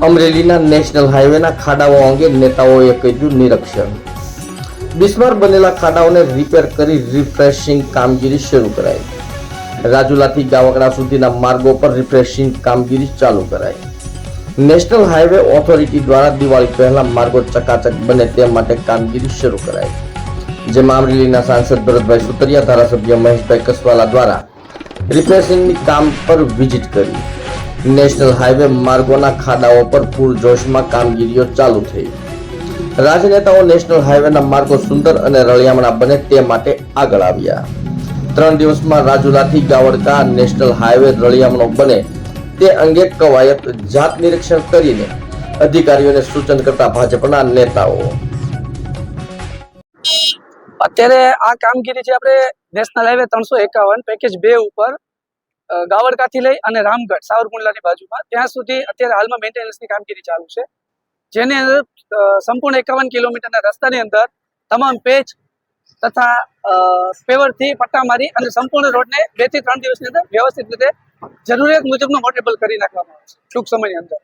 અમરેલીના નેશનલ હાઈવેના ખાડાઓ અંગે નેતાઓએ કર્યું નિરીક્ષણ. બિસ્માર બનેલા ખાડાઓને રિપેર કરી રિફ્રેશિંગ કામગીરી શરૂ કરાઈ. રાજુલાથી ગાવકડા સુધીના માર્ગો પર રિફ્રેશિંગ કામગીરી ચાલુ કરાઈ. નેશનલ હાઈવે ઓથોરિટી દ્વારા દિવાળી પહેલા માર્ગો ચકાચક બને તે માટે કામગીરી શરૂ કરાઈ, જેમાં અમરેલીના સાંસદ ભરતભાઈ સુતરિયા, ધારાસભ્ય મહેશભાઈ કસવાલા દ્વારા રિફ્રેશિંગની કામ પર વિઝિટ કરી. નેશનલ હાઈવે માર્ગોના ખાડાઓ પર પૂરજોશમાં કામગીરીઓ ચાલુ થઈ. રાજનેતાઓ નેશનલ હાઈવેના માર્ગો સુંદર અને રળિયામણા બને તે માટે આગળ આવ્યા. 3 દિવસમાં રાજુલાથી ગાવડકા નેશનલ હાઈવે રળિયામણો બને તે અંગે કવાયત જાત નિરીક્ષણ કરીને અધિકારીઓને સૂચન કરતા ભાજપના નેતાઓ. અત્યારે આ કામગીરી છે આપણે નેશનલ હાઈવે 351 પેકેજ 2 ઉપર ગાવડકાથી લઈ અને રામગઢ સાવરકુંડલાની બાજુમાં ત્યાં સુધી અત્યારે હાલમાં મેન્ટેનન્સની કામગીરી ચાલુ છે, જેની અંદર સંપૂર્ણ 51 કિલોમીટરના રસ્તાની અંદર તમામ પેચ તથા પેવરથી પટ્ટા મારી અને સંપૂર્ણ રોડને 2 થી 3 દિવસની અંદર વ્યવસ્થિત રીતે જરૂરિયાત મુજબનું મોટેબલ કરી નાખવામાં આવશે. ટૂંક સમયની અંદર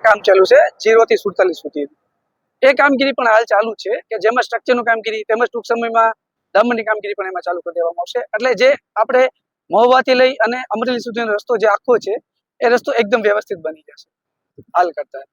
કામ ચાલુ છે 0 થી 47 સુધી. એ કામગીરી પણ હાલ ચાલુ છે કે જેમાં સ્ટ્રક્ચરનું કામગીરી તેમજ ટૂંક સમયમાં ડામરની કામગીરી પણ એમાં ચાલુ કરી દેવામાં આવશે. એટલે જે આપણે મહુવાથી લઈ અને અમરેલી સુધીનો રસ્તો જે આખો છે એ રસ્તો એકદમ વ્યવસ્થિત બની જશે હાલ કરતા.